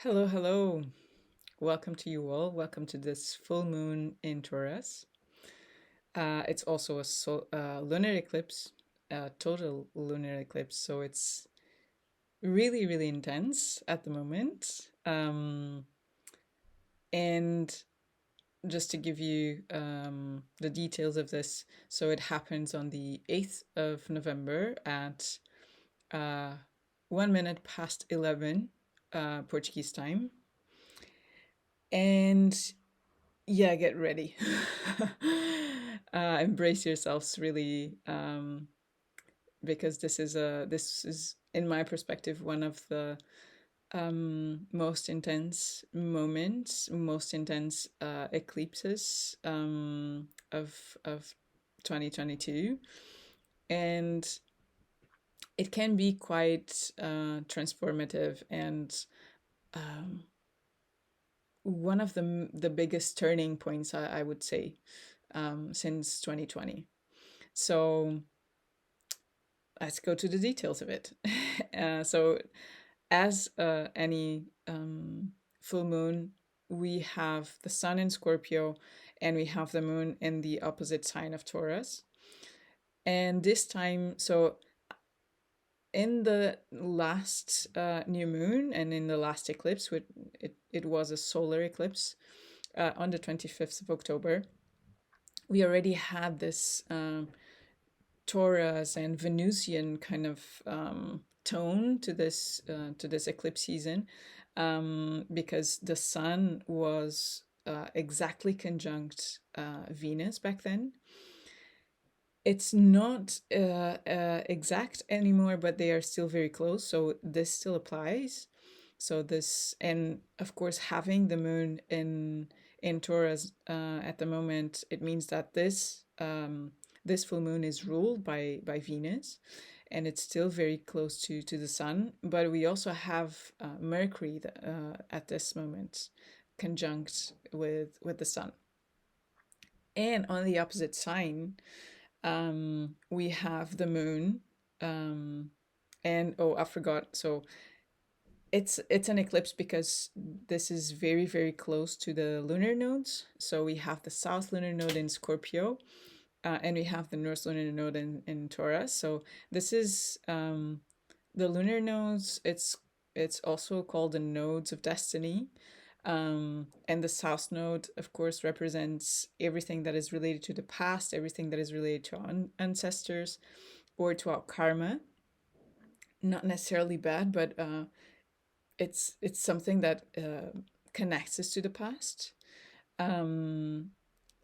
Hello, hello. Welcome to you all. Welcome to this full moon in Taurus. It's also a lunar eclipse, a total lunar eclipse. So it's really, really intense at the moment. And just to give you the details of this, so it happens on the 8th of November at uh, 1 minute past 11 Portuguese time. And yeah, get ready. Embrace yourselves really, because this is in my perspective one of the most intense moments, most intense eclipses of 2022, and it can be quite transformative and um, one of the biggest turning points, I would say, since 2020. So let's go to the details of it. So, as any full moon, we have the sun in Scorpio and we have the moon in the opposite sign of Taurus. And this time, so in the last new moon and in the last eclipse, it was a solar eclipse on the 25th of October. We already had this Taurus and Venusian kind of tone to this eclipse season, because the sun was exactly conjunct Venus back then. It's not exact anymore, but they are still very close, so this still applies. So this, and of course, having the moon in Taurus at the moment, it means that this full moon is ruled by Venus, and it's still very close to the sun. But we also have Mercury at this moment conjunct with the sun, and on the opposite sign we have the moon, um, and oh, I forgot. So it's an eclipse because this is very, very close to the lunar nodes. So we have the south lunar node in Scorpio, and we have the north lunar node in Taurus. So this is the lunar nodes. It's also called the nodes of destiny. And the south node, of course, represents everything that is related to the past, everything that is related to our ancestors or to our karma. Not necessarily bad, but it's something that connects us to the past. Um,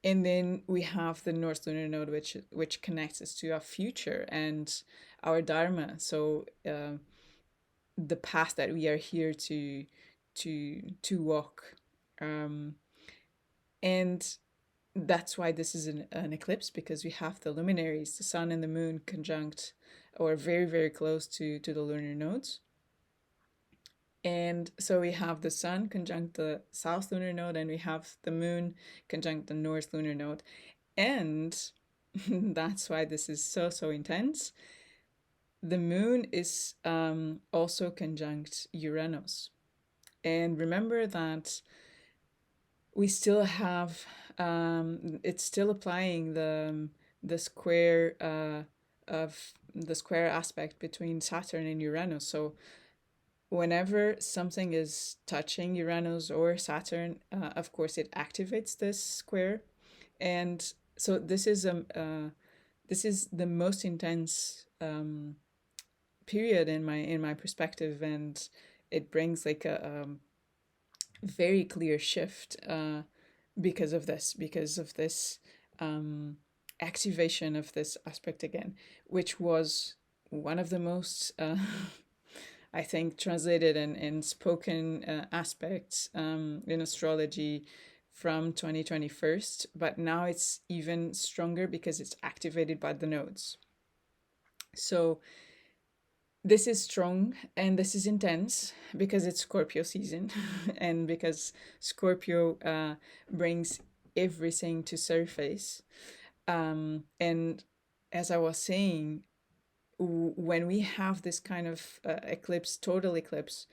and then we have the North Lunar Node, which connects us to our future and our dharma. So the path that we are here to walk, um, and that's why this is an eclipse, because we have the luminaries, the sun and the moon conjunct or very, very close to the lunar nodes. And so we have the sun conjunct the south lunar node, and we have the moon conjunct the north lunar node. And that's why this is so, so intense. The moon is also conjunct Uranus. And remember that we still have, it's still applying the square of the square aspect between Saturn and Uranus. So whenever something is touching Uranus or Saturn, of course, it activates this square, and so this is the most intense period in my perspective, and it brings like a very clear shift because of this activation of this aspect again, which was one of the most I think, translated and spoken aspects in astrology from 2021, but now it's even stronger because it's activated by the nodes. So this is strong and this is intense because it's Scorpio season and because Scorpio brings everything to surface. And as I was saying, when we have this kind of eclipse, total eclipse,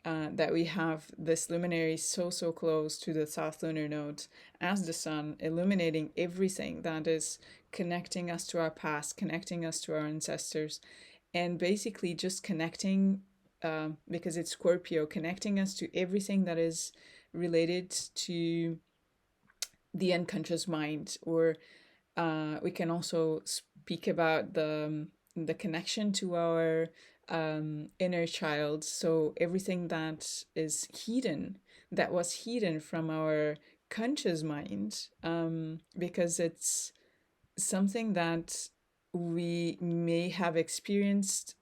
that we have this luminary so close to the south lunar node as the sun, illuminating everything that is connecting us to our past, connecting us to our ancestors, and basically just connecting, because it's Scorpio, connecting us to everything that is related to the unconscious mind. Or we can also speak about the connection to our inner child. So everything that is hidden, that was hidden from our conscious mind, because it's something that we may have experienced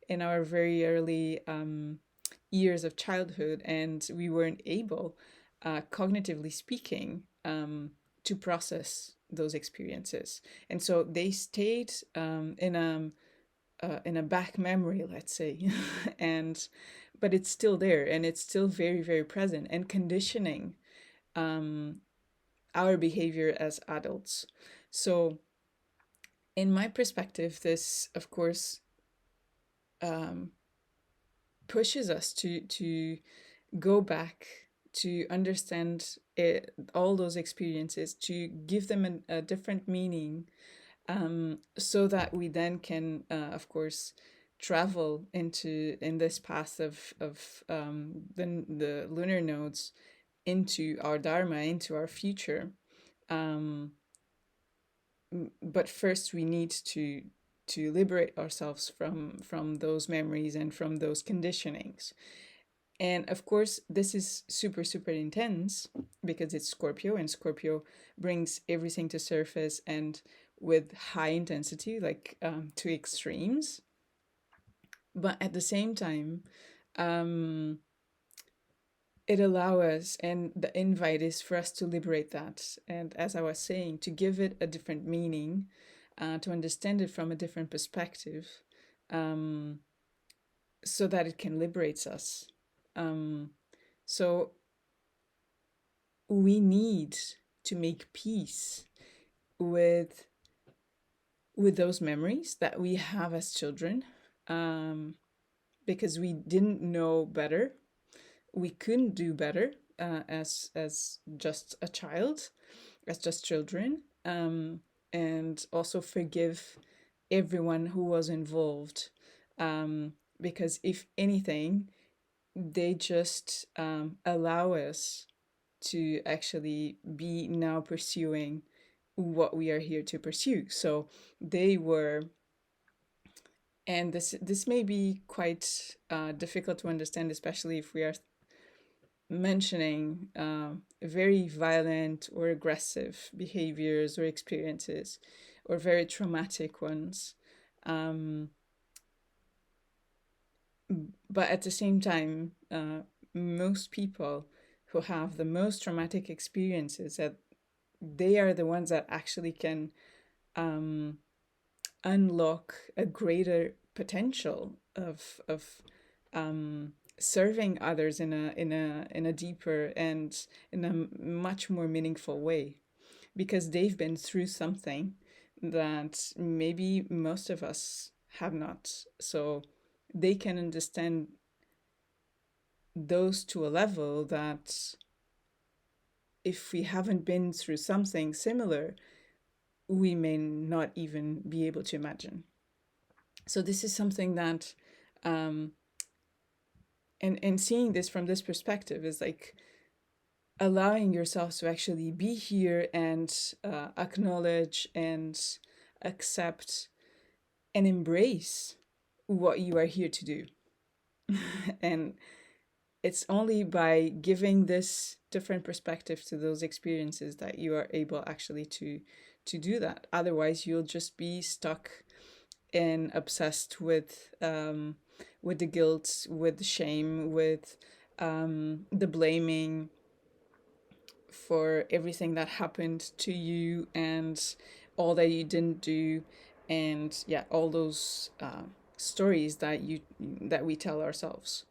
in our very early years of childhood, and we weren't able, cognitively speaking, to process those experiences, and so they stayed in a back memory, let's say, and but it's still there, and it's still very very present and conditioning um, our behavior as adults. So in my perspective, this of course um, pushes us to go back, to understand all those experiences, to give them a different meaning, so that we then can, of course, travel in this path of the lunar nodes into our dharma, into our future. Um, but first, we need to liberate ourselves from those memories and from those conditionings. And of course, this is super intense because it's Scorpio, and Scorpio brings everything to surface and with high intensity, like to extremes. But at the same time, um, it allows us, and the invite is for us to liberate that. And as I was saying, to give it a different meaning, to understand it from a different perspective, um, so that it can liberate us. Um, so we need to make peace with those memories that we have as children, um, because we didn't know better, we couldn't do better, as just a child, as just children, and also forgive everyone who was involved, because if anything, they just allow us to actually be now pursuing what we are here to pursue. So they were, and this may be quite difficult to understand, especially if we are mentioning very violent or aggressive behaviors or experiences, or very traumatic ones. Um, but at the same time, most people who have the most traumatic experiences, that they are the ones that actually can um, unlock a greater potential of serving others in a deeper and in a much more meaningful way, because they've been through something that maybe most of us have not. So they can understand those to a level that if we haven't been through something similar, we may not even be able to imagine. So this is something that, um, and seeing this from this perspective is like allowing yourself to actually be here and acknowledge and accept and embrace what you are here to do. And it's only by giving this different perspective to those experiences that you are able actually to do that. Otherwise, you'll just be stuck and obsessed with the guilt, with the shame, with the blaming for everything that happened to you and all that you didn't do, and yeah, all those stories that we tell ourselves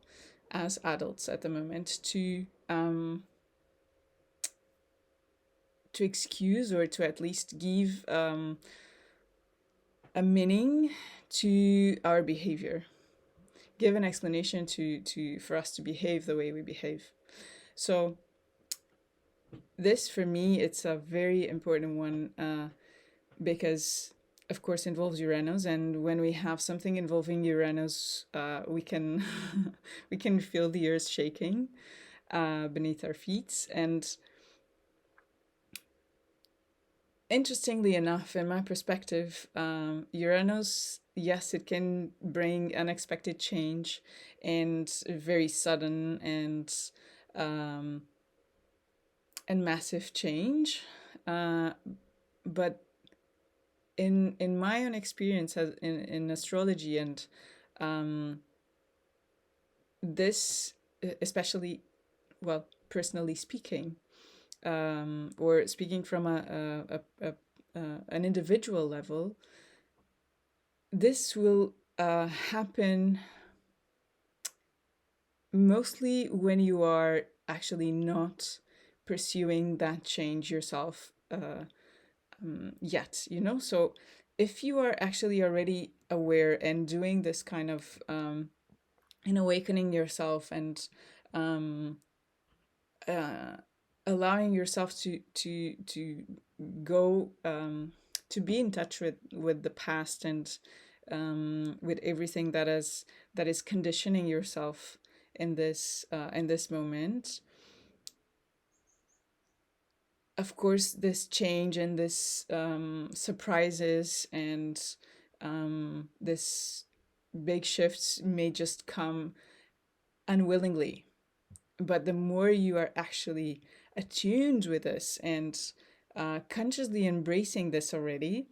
as adults at the moment to excuse, or to at least give a meaning to our behavior. give an explanation to for us to behave the way we behave. So this for me, it's a very important one, because of course involves Uranus, and when we have something involving Uranus, we can we can feel the earth shaking beneath our feet. And interestingly enough, in my perspective, Uranus, yes, it can bring unexpected change and very sudden um, and massive change. Uh, but in my own experience as in astrology, and um, this, especially, well, personally speaking, or speaking from an individual level, this will happen mostly when you are actually not pursuing that change yourself yet, you know? So if you are actually already aware and doing this kind of in awakening yourself, and um, uh, allowing yourself to go to be in touch with the past, and with everything that is conditioning yourself in this moment. Of course, this change and this surprises and this big shifts may just come unwillingly. But the more you are actually attuned with this and consciously embracing this already,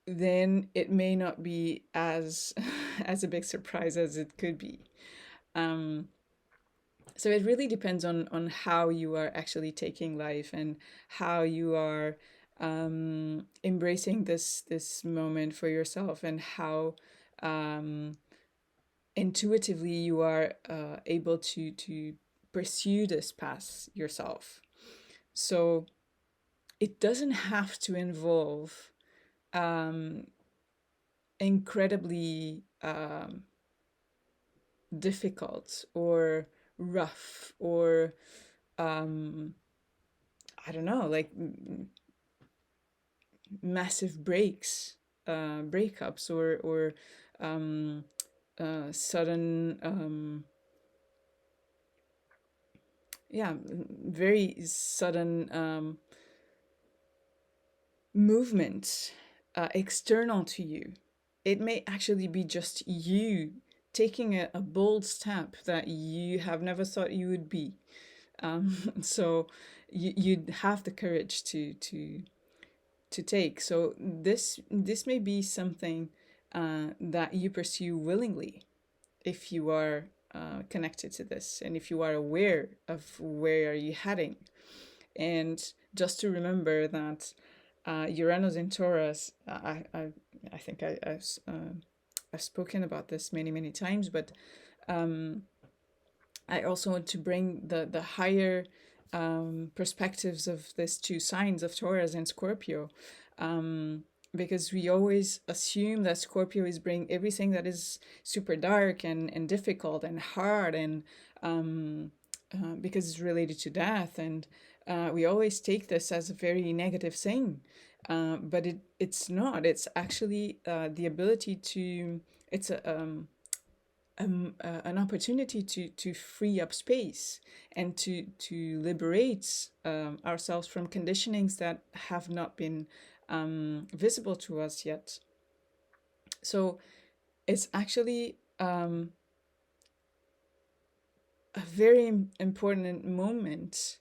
then it may not be as as a big surprise as it could be. Um, so it really depends on how you are actually taking life, and how you are embracing this moment for yourself, and how um, intuitively you are able to pursue this path yourself. So it doesn't have to involve um, incredibly difficult or rough, or um, I don't know, like massive breakups, or um, sudden, yeah, very sudden movement external to you. It may actually be just you taking a bold step that you have never thought you would be. So you'd have the courage to take. So this may be something that you pursue willingly, if you are connected to this, and if you are aware of where are you heading. And just to remember that Uranus in Taurus, I think I've spoken about this many times, but um, I also want to bring the higher perspectives of these two signs of Taurus and Scorpio, um, because we always assume that Scorpio is bring everything that is super dark and difficult and hard, and because it's related to death, and we always take this as a very negative thing, but it's not. It's actually the ability to. It's an opportunity to free up space, and to liberate ourselves from conditionings that have not been visible to us yet. So it's actually a very important moment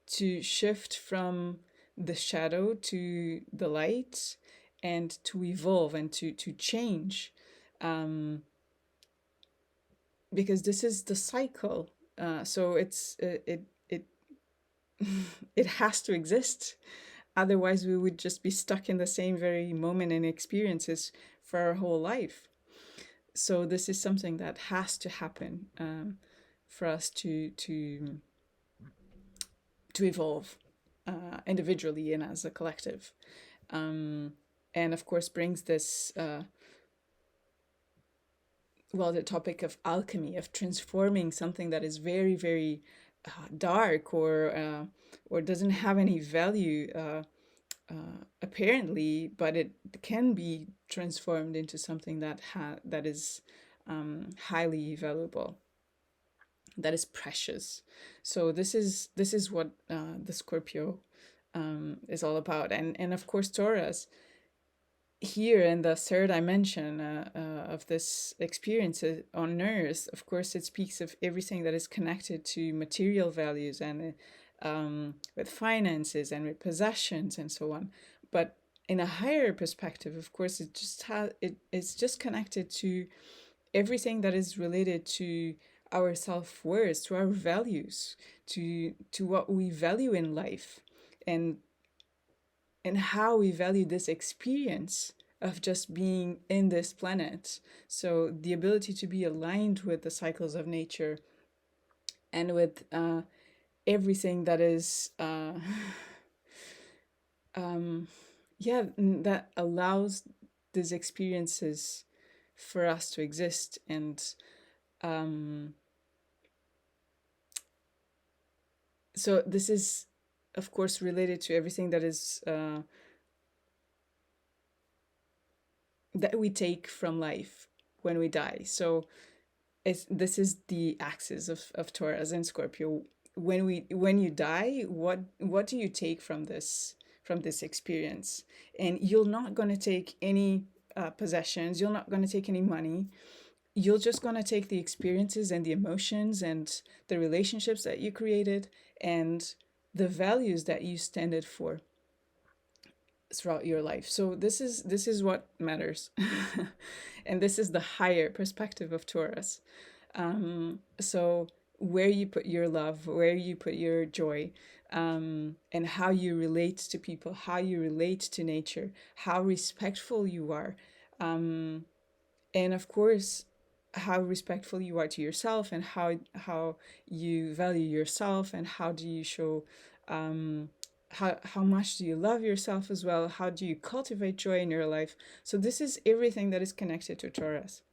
to shift from the shadow to the light, and to evolve and to change, um, because this is the cycle. So it it has to exist. Otherwise, we would just be stuck in the same very moment and experiences for our whole life. So this is something that has to happen for us to evolve individually and as a collective. Um, and of course, brings this well, the topic of alchemy, of transforming something that is very, very dark, or doesn't have any value, apparently, but it can be transformed into something that is highly valuable, that is precious. So this is what the Scorpio is all about, and of course Taurus here in the third dimension of this experience on Earth. Of course, it speaks of everything that is connected to material values, and with finances and with possessions and so on. But in a higher perspective, of course, it's just connected to everything that is related to our self-worth, to our values, to what we value in life, and how we value this experience of just being in this planet. So the ability to be aligned with the cycles of nature, and with everything that is yeah, that allows these experiences for us to exist. And um, so this is, of course, related to everything that is that we take from life when we die. So this is the axis of Taurus and Scorpio. When you die, what do you take from this experience? And you're not going to take any possessions. You're not going to take any money. You're just going to take the experiences and the emotions and the relationships that you created, and the values that you standed for throughout your life. So this is what matters. And this is the higher perspective of Taurus. So where you put your love, where you put your joy, and how you relate to people, how you relate to nature, how respectful you are, and of course how respectful you are to yourself, and how you value yourself, and how do you show how much do you love yourself as well, how do you cultivate joy in your life. So this is everything that is connected to Taurus.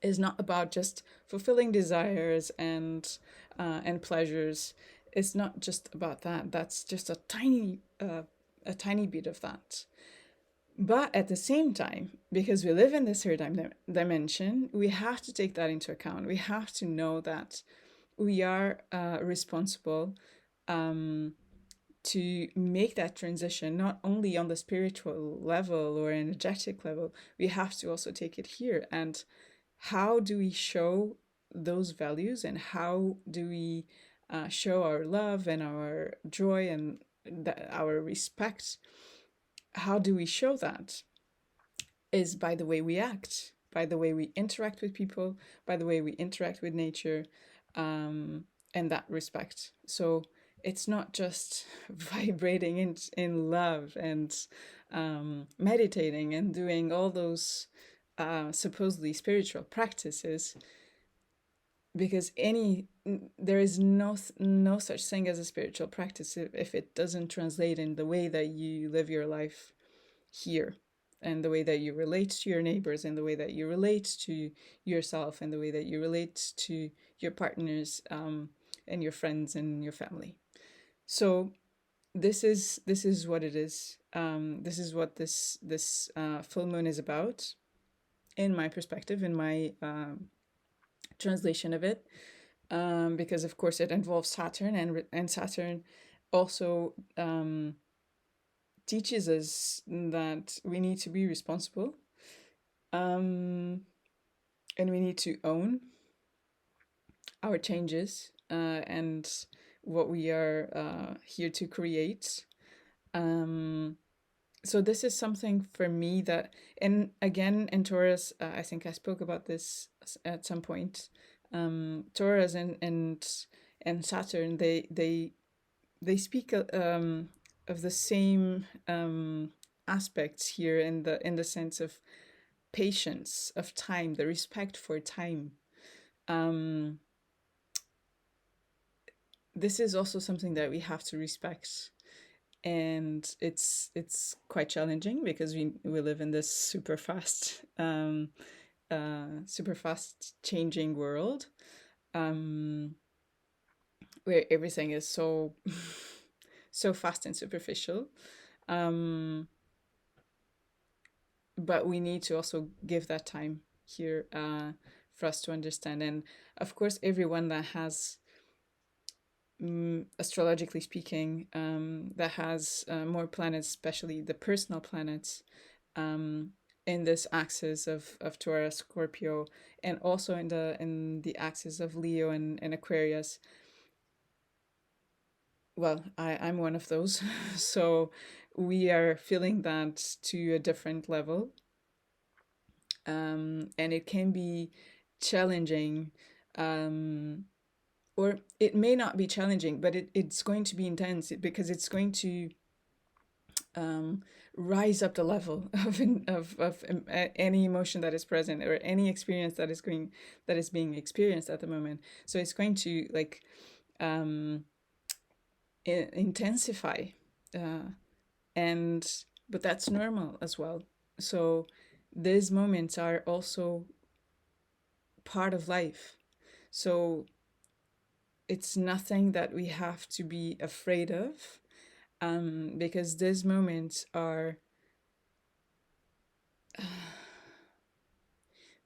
Is not about just fulfilling desires and pleasures. It's not just about that. That's just a tiny bit of that. But at the same time, because we live in this third dimension, we have to take that into account. We have to know that we are responsible to make that transition, not only on the spiritual level or energetic level. We have to also take it here. And how do we show those values, and how do we show our love and our joy and our respect? How do we show that? Is by the way we act, by the way we interact with people, by the way we interact with nature, and that respect. So it's not just vibrating in love and meditating and doing all those supposedly spiritual practices, because there is no such thing as a spiritual practice if it doesn't translate in the way that you live your life here, and the way that you relate to your neighbors, and the way that you relate to yourself, and the way that you relate to your partners, and your friends and your family. So this is what it is. This is what this full moon is about, in my perspective, in my translation of it, because of course it involves Saturn, and Saturn also teaches us that we need to be responsible, and we need to own our changes, and what we are here to create. So this is something for me that, and again in Taurus, I think I spoke about this at some point. Taurus and Saturn, they speak of the same aspects here, in the sense of patience, of time, the respect for time. Um, this is also something that we have to respect, and it's quite challenging because we live in this super fast super fast changing world, um, where everything is so so fast and superficial. Um, but we need to also give that time here for us to understand. And of course, everyone that has, astrologically speaking, that has more planets, especially the personal planets, um, in this axis of Taurus, Scorpio, and also in the axis of Leo and Aquarius. Well, I'm one of those, so we are feeling that to a different level, and it can be challenging, um, or it may not be challenging, but it's going to be intense because it's going to, um, rise up the level of any emotion that is present or any experience that is being experienced at the moment. So it's going to like, um, intensify, uh, and but that's normal as well. So these moments are also part of life. So it's nothing that we have to be afraid of, because these moments are,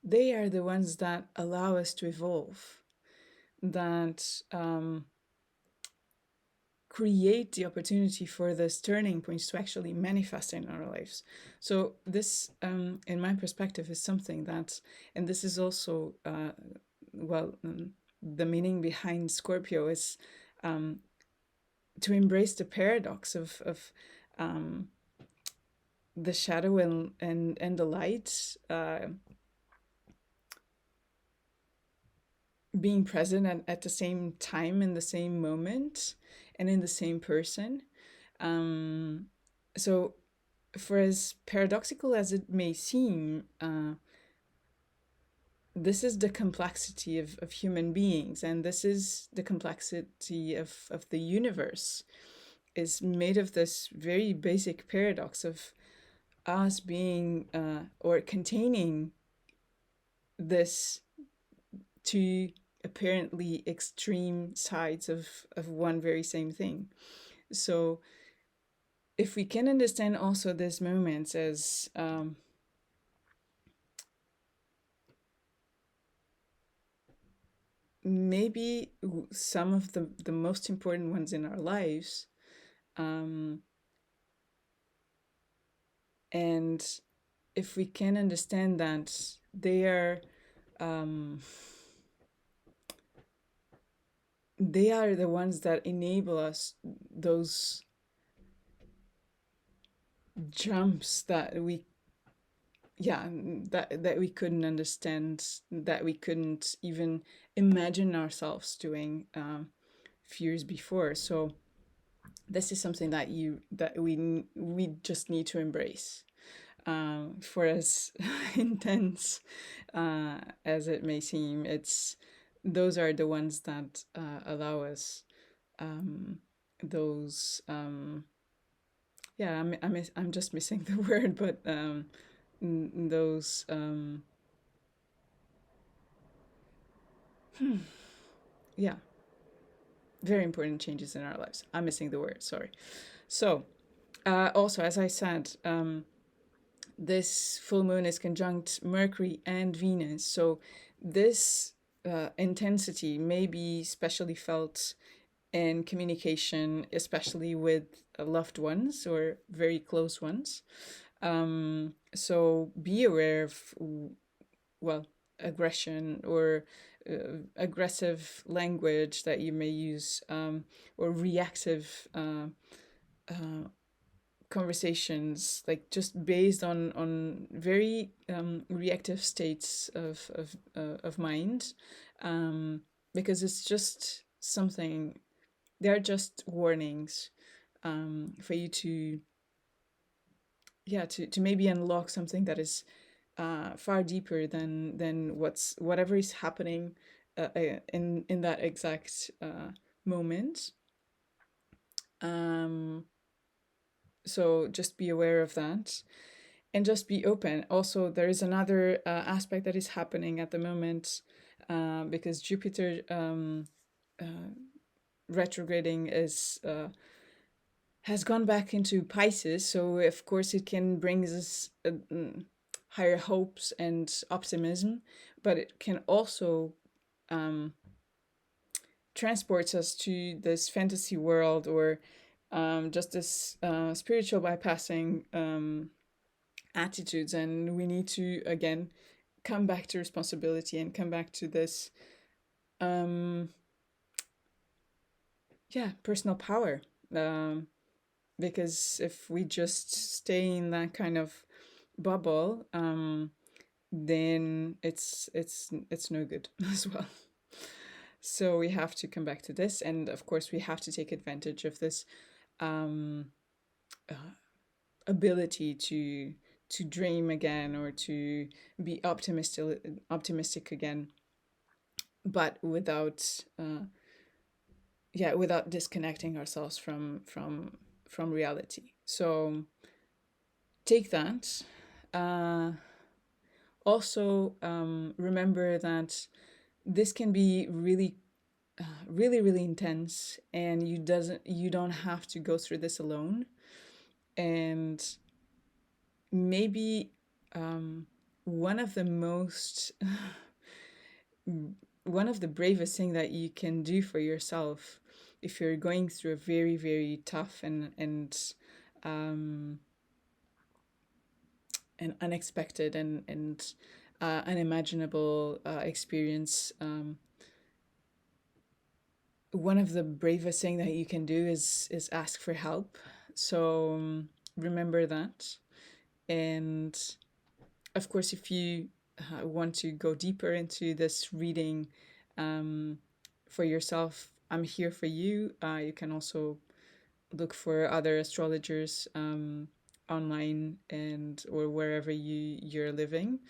they are the ones that allow us to evolve, that, create the opportunity for these turning points to actually manifest in our lives. So this, in my perspective, is something that, and this is also, well, the meaning behind Scorpio is, um, to embrace the paradox of, um, the shadow and the light, being present at the same time, in the same moment, and in the same person. Um, so, for as paradoxical as it may seem, this is the complexity of human beings, and this is the complexity of the universe, is made of this very basic paradox of us being, or containing this two apparently extreme sides of one very same thing. So if we can understand also these moments as, maybe some of the most important ones in our lives, um, and if we can understand that um, they are the ones that enable us those jumps that we, yeah, that we couldn't understand, that we couldn't even imagine ourselves doing, few years before. So this is something that we just need to embrace, for as intense, as it may seem. It's those are the ones that, allow us, um, those, yeah, I'm just missing the word, but, those, yeah, very important changes in our lives. I'm missing the word, sorry. So, also, as I said, this full moon is conjunct Mercury and Venus. So, this, intensity may be especially felt in communication, especially with, loved ones or very close ones. So, be aware of, well, aggression or, aggressive language that you may use, or reactive, uh, conversations, like just based on very, reactive states of mind, um, because it's just something. They're just warnings, for you to, yeah, to maybe unlock something that is, far deeper than whatever is happening, in that exact, moment. Um, so just be aware of that. and just be open. Also, there is another aspect that is happening at the moment, because Jupiter uh, retrograding is has gone back into Pisces. So of course it can bring us higher hopes and optimism, but it can also um, transports us to this fantasy world, or just this spiritual bypassing attitudes, and we need to again come back to responsibility and come back to this um yeah, personal power, um because if we just stay in that kind of bubble, then it's no good as well. So we have to come back to this, and of course we have to take advantage of this um uh, ability to dream again, or to be optimistic again, but without yeah, without disconnecting ourselves from reality. So take that. uh Also, remember that this can be really really intense, and you don't have to go through this alone. And maybe one of the most one of the bravest thing that you can do for yourself, if you're going through a very tough um, and unexpected and unimaginable experience, one of the bravest thing that you can do is ask for help. So remember that. And of course, if you want to go deeper into this reading um, for yourself, I'm here for you. You can also look for other astrologers online, and or wherever you're living,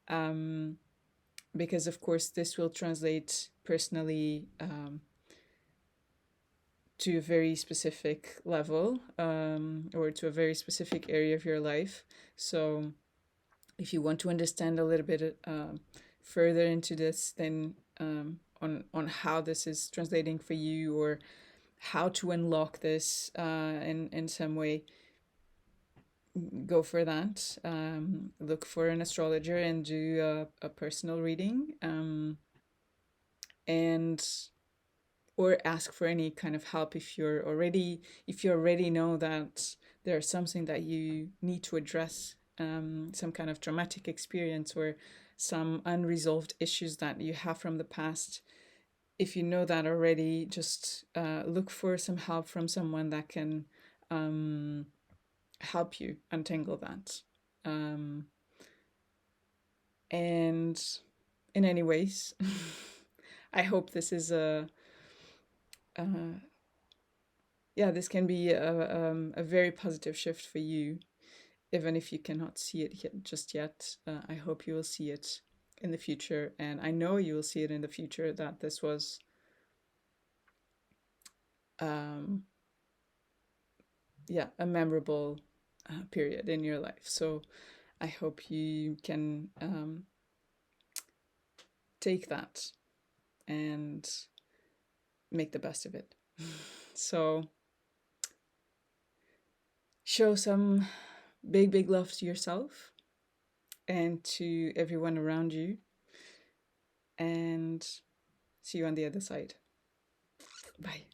um, because of course this will translate personally to a very specific level, or to a very specific area of your life. So if you want to understand a little bit further into this, then on how this is translating for you, or how to unlock this in some way, go for that. Look for an astrologer and do a personal reading, and or ask for any kind of help if you already know that there's something that you need to address, some kind of traumatic experience, or some unresolved issues that you have from the past. If you know that already, just look for some help from someone that can um, help you untangle that. Um, and in any ways, I hope this is uh, yeah, this can be a very positive shift for you, even if you cannot see it just yet. I hope you will see it in the future, and I know you will see it in the future, that this was um, yeah, a memorable period in your life. So I hope you can take that and make the best of it. So show some big love to yourself and to everyone around you, and see you on the other side. Bye.